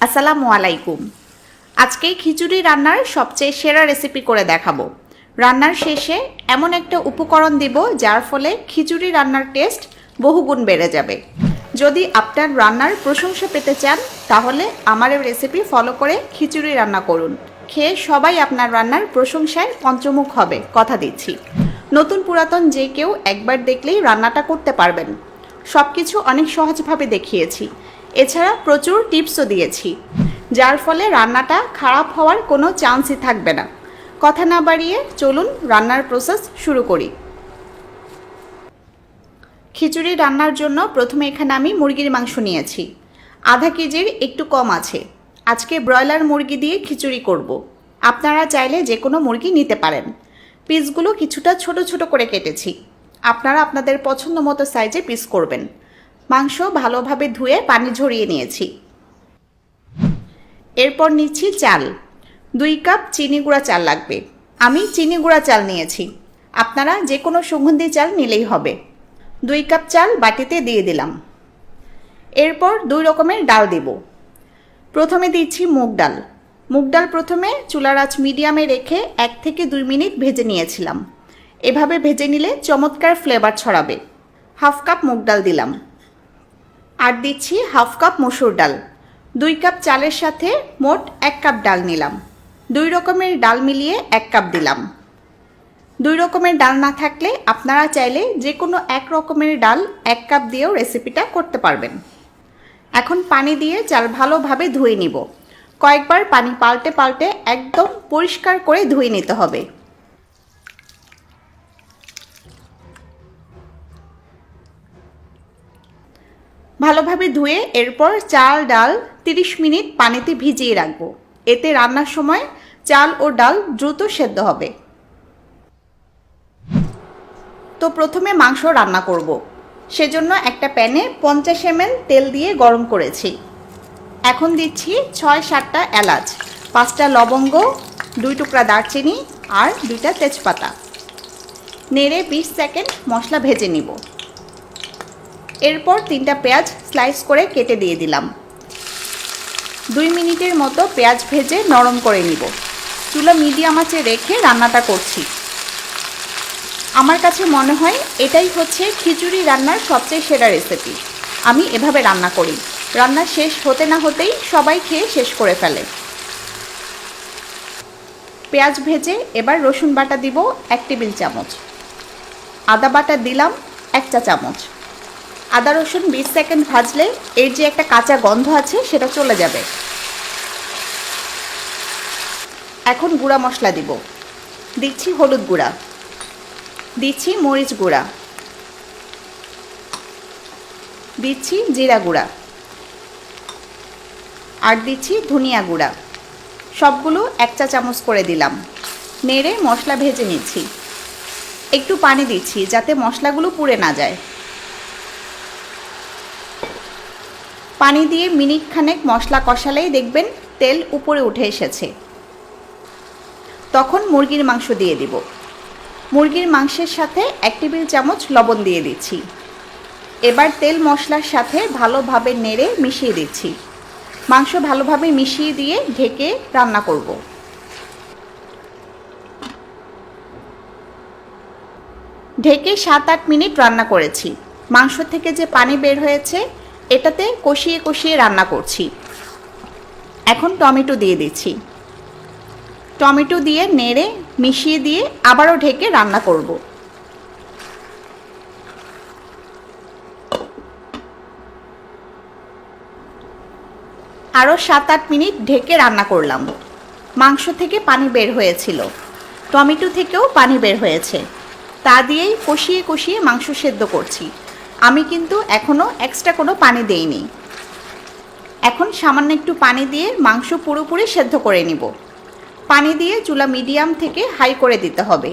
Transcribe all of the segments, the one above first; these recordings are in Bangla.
আসসালামু আলাইকুম। আজকে খিচুড়ি রান্নার সবচেয়ে সেরা রেসিপি করে দেখাবো। রান্নার শেষে এমন একটা উপকরণ দিব যার ফলে খিচুড়ি রান্নার টেস্ট বহুগুণ বেড়ে যাবে। যদি আপনার রান্নার প্রশংসা পেতে চান তাহলে আমার এই রেসিপি ফলো করে খিচুড়ি রান্না করুন। খেয়ে সবাই আপনার রান্নার প্রশংসায় পঞ্চমুখ হবে, কথা দিচ্ছি। নতুন পুরাতন যে কেউ একবার দেখলেই রান্নাটা করতে পারবেন। সব কিছু অনেক সহজভাবে দেখিয়েছি, এছাড়া প্রচুর টিপসও দিয়েছি, যার ফলে রান্নাটা খারাপ হওয়ার কোনো চান্সই থাকবে না। কথা না বাড়িয়ে চলুন রান্নার প্রসেস শুরু করি। খিচুড়ি রান্নার জন্য প্রথমে এখানে আমি মুরগির মাংস নিয়েছি, আধা কেজির একটু কম আছে। আজকে ব্রয়লার মুরগি দিয়ে খিচুড়ি করব। আপনারা চাইলে যে কোনো মুরগি নিতে পারেন। পিসগুলো কিছুটা ছোট ছোট করে কেটেছি, আপনারা আপনাদের পছন্দ মতো সাইজে পিস করবেন। মাংস ভালোভাবে ধুয়ে পানি ঝরিয়ে নিয়েছি। এরপর নিচ্ছি চাল, 2 কাপ চিনি গুঁড়া চাল লাগবে। আমি চিনি গুঁড়া চাল নিয়েছি, আপনারা যে কোনো সুগন্ধি চাল নিলেই হবে। 2 কাপ চাল বাটিতে দিয়ে দিলাম। এরপর 2 রকমের ডাল দেব। প্রথমে দিচ্ছি মুগ ডাল। মুগ ডাল প্রথমে চুলার আঁচ মিডিয়ামে রেখে 1 থেকে 2 মিনিট ভেজে নিয়েছিলাম। এভাবে ভেজে নিলে চমৎকার ফ্লেভার ছড়াবে। হাফ কাপ মুগ ডাল দিলাম। আর দিচ্ছি হাফ কাপ মসুর ডাল। 2 কাপ চালের সাথে মোট 1 কাপ ডাল নিলাম। 2 রকমের ডাল মিলিয়ে 1 কাপ দিলাম। 2 রকমের ডাল না থাকলে আপনারা চাইলে যে কোনো 1 রকমের ডাল 1 কাপ দিয়েও রেসিপিটা করতে পারবেন। এখন পানি দিয়ে চাল ভালোভাবে ধুয়ে নিব। কয়েকবার পানি পাল্টে পাল্টে একদম পরিষ্কার করে ধুয়ে নিতে হবে। ভালোভাবে ধুয়ে এরপর চাল ডাল 30 মিনিট পানিতে ভিজিয়ে রাখবো। এতে রান্নার সময় চাল ও ডাল দ্রুত সেদ্ধ হবে। তো প্রথমে মাংস রান্না করব। সেজন্য একটা প্যানে 50 ml তেল দিয়ে গরম করেছি। এখন দিচ্ছি 6-7টা এলাচ, 5টা লবঙ্গ, 2 টুকরা দারচিনি আর 2টা তেজপাতা। নেড়ে 20 সেকেন্ড মশলা ভেজে নিব। এরপর 3টা পেঁয়াজ স্লাইস করে কেটে দিয়ে দিলাম। 2 মিনিটের মতো পেঁয়াজ ভেজে নরম করে নিব। চুলা মিডিয়াম আঁচে রেখে রান্নাটা করছি। আমার কাছে মনে হয় এটাই হচ্ছে খিচুড়ি রান্নার সবচেয়ে সেরা রেসিপি। আমি এভাবে রান্না করি, রান্না শেষ হতে না হতেই সবাই খেয়ে শেষ করে ফেলে। পেঁয়াজ ভেজে এবার রসুন বাটা দিব 1 টেবিল চামচ। আদা বাটা দিলাম 1 চা চামচ। আদা রসুন 20 সেকেন্ড ভাজলে এর যে একটা কাঁচা গন্ধ আছে সেটা চলে যাবে। এখন গুঁড়া মশলা দিব। দিচ্ছি হলুদ গুঁড়া, দিচ্ছি মরিচ গুঁড়া, দিচ্ছি জিরা গুঁড়া আর দিচ্ছি ধনিয়া গুঁড়া। সবগুলো 1 চা চামচ করে দিলাম। নেড়ে মশলা ভেজে নিচ্ছি। একটু পানি দিচ্ছি যাতে মশলাগুলো পুড়ে না যায়। পানি দিয়ে মিনিট খানেক মশলা কষালেই দেখবেন তেল উপরে উঠে এসেছে। তখন মুরগির মাংস দিয়ে দিব। মুরগির মাংসের সাথে 1 টেবিল চামচ লবণ দিয়ে দিচ্ছি। এবার তেল মশলার সাথে ভালোভাবে নেড়ে মিশিয়ে দিচ্ছি। মাংস ভালোভাবে মিশিয়ে দিয়ে ঢেকে রান্না করব। ঢেকে 7-8 মিনিট রান্না করেছি। মাংস থেকে যে পানি বের হয়েছে এটাতে কষিয়ে কষিয়ে রান্না করছি। এখন টমেটো দিয়ে দিচ্ছি। টমেটো দিয়ে নেড়ে মিশিয়ে দিয়ে আবারও ঢেকে রান্না করব। আরও 7-8 মিনিট ঢেকে রান্না করলাম। মাংস থেকে পানি বের হয়েছিল, টমেটো থেকেও পানি বের হয়েছে। তা দিয়েই কষিয়ে কষিয়ে মাংস সেদ্ধ করছি। আমি কিন্তু এখনও এক্সট্রা কোনো পানি দেইনি। এখন সামান্য একটু পানি দিয়ে মাংস পুরোপুরি সেদ্ধ করে নিব। পানি দিয়ে চুলা মিডিয়াম থেকে হাই করে দিতে হবে।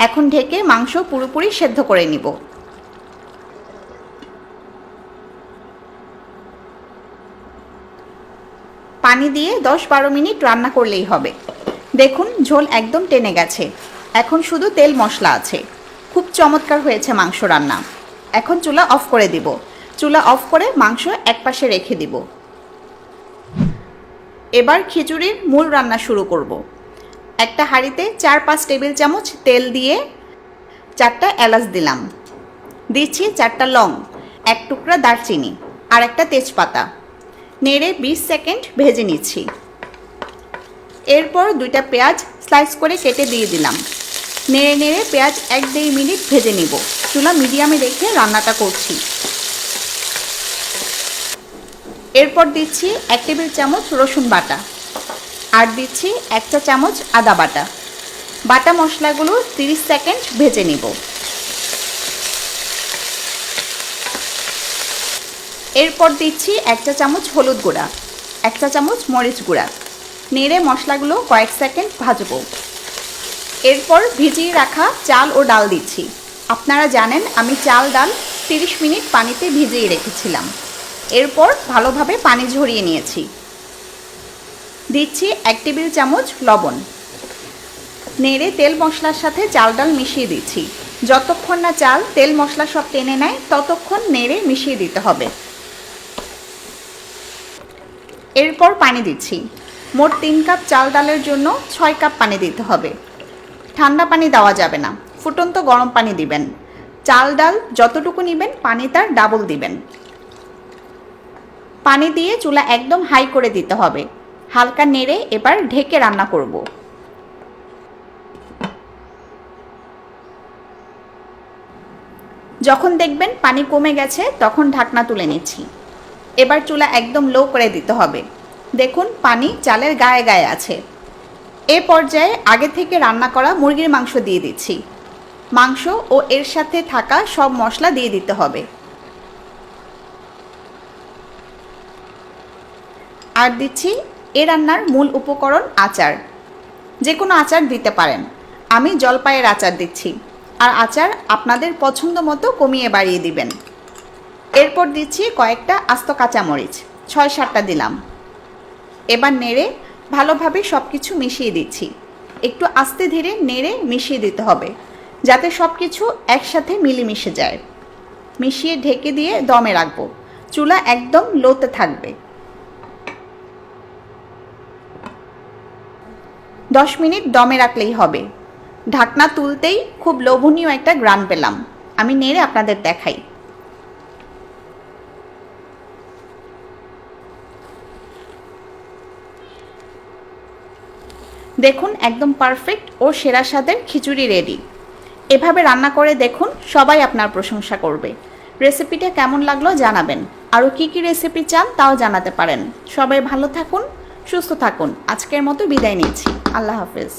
এখন ঢেকে মাংস পুরোপুরি সেদ্ধ করে নিব। পানি দিয়ে 10-12 মিনিট রান্না করলেই হবে। দেখুন ঝোল একদম টেনে গেছে। এখন শুধু তেল মশলা আছে। খুব চমৎকার হয়েছে মাংস রান্না। এখন চুলা অফ করে দিব। চুলা অফ করে মাংস একপাশে রেখে দিব। এবার খিচুড়ির মূল রান্না শুরু করব। একটা হাঁড়িতে 4-5 টেবিল চামচ তেল দিয়ে 4টা এলাচ দিলাম, দিচ্ছি 4টা লং, 1 টুকরা দারচিনি আর একটা তেজপাতা। নেড়ে 20 সেকেন্ড ভেজে নিচ্ছি। এরপর 2টা পেঁয়াজ স্লাইস করে কেটে দিয়ে দিলাম। নেড়ে নেড়ে পেঁয়াজ 1-1.5 মিনিট ভেজে নিব। চুলা মিডিয়ামে রেখে রান্নাটা করছি। এরপর দিচ্ছি 1 টেবিল চামচ রসুন বাটা আর দিচ্ছি 1 চা চামচ আদা বাটা। বাটা মশলাগুলো 30 সেকেন্ড ভেজে নিব। এরপর দিচ্ছি 1 চা চামচ হলুদ গুঁড়া, 1 চা চামচ মরিচ গুঁড়া। নেড়ে মশলাগুলো কয়েক সেকেন্ড ভাজবো। এরপর ভিজিয়ে রাখা চাল ও ডাল দিচ্ছি। আপনারা জানেন আমি চাল ডাল 30 মিনিট পানিতে ভিজিয়ে রেখেছিলাম। এরপর ভালোভাবে পানি ঝরিয়ে নিয়েছি। দিচ্ছি 1 টেবিল চামচ লবণ। নেড়ে তেল মশলার সাথে চাল ডাল মিশিয়ে দিচ্ছি। যতক্ষণ না চাল তেল মশলা সব টেনে নেয় ততক্ষণ নেড়ে মিশিয়ে দিতে হবে। এরপর পানি দিচ্ছি। মোট 3 কাপ চাল ডালের জন্য 6 কাপ পানি দিতে হবে। ঠান্ডা পানি দেওয়া যাবে না, ফুটন্ত গরম পানি দিবেন। চাল ডাল যতটুকু নেবেন পানি তার ডাবল দিবেন। পানি দিয়ে চুলা একদম হাই করে দিতে হবে। হালকা নেড়ে এবার ঢেকে রান্না করব। যখন দেখবেন পানি কমে গেছে তখন ঢাকনা তুলে নিচ্ছি। এবার চুলা একদম লো করে দিতে হবে। দেখুন পানি চালের গায়ে গায়ে আছে। এ পর্যায়ে আগে থেকে রান্না করা মুরগির মাংস দিয়ে দিচ্ছি। মাংস ও এর সাথে থাকা সব মশলা দিয়ে দিতে হবে। আর দিচ্ছি এ রান্নার মূল উপকরণ আচার। যে কোনো আচার দিতে পারেন। আমি জলপাইয়ের আচার দিচ্ছি। আর আচার আপনাদের পছন্দ মতো কমিয়ে বাড়িয়ে দিবেন। এরপর দিচ্ছি কয়েকটা আস্ত কাঁচামরিচ, 6-7টা দিলাম। এবার নেড়ে ভালোভাবে সব কিছু মিশিয়ে দিচ্ছি। একটু আস্তে ধীরে নেড়ে মিশিয়ে দিতে হবে যাতে সব কিছু একসাথে মিলেমিশে যায়। মিশিয়ে ঢেকে দিয়ে দমে রাখবো। চুলা একদম লোতে থাকবে। 10 মিনিট দমে রাখলেই হবে। ঢাকনা তুলতেই খুব লোভনীয় একটা গ্রান পেলাম। আমি নেড়ে আপনাদের দেখাই। দেখুন একদম পারফেক্ট ও সেরা স্বাদের খিচুড়ি রেডি। এভাবে রান্না করে দেখুন, সবাই আপনার প্রশংসা করবে। রেসিপিটা কেমন লাগলো জানাবেন। আরও কী কী রেসিপি চান তাও জানাতে পারেন। সবাই ভালো থাকুন, সুস্থ থাকুন। আজকের মতো বিদায় নিচ্ছি। আল্লাহ হাফেজ।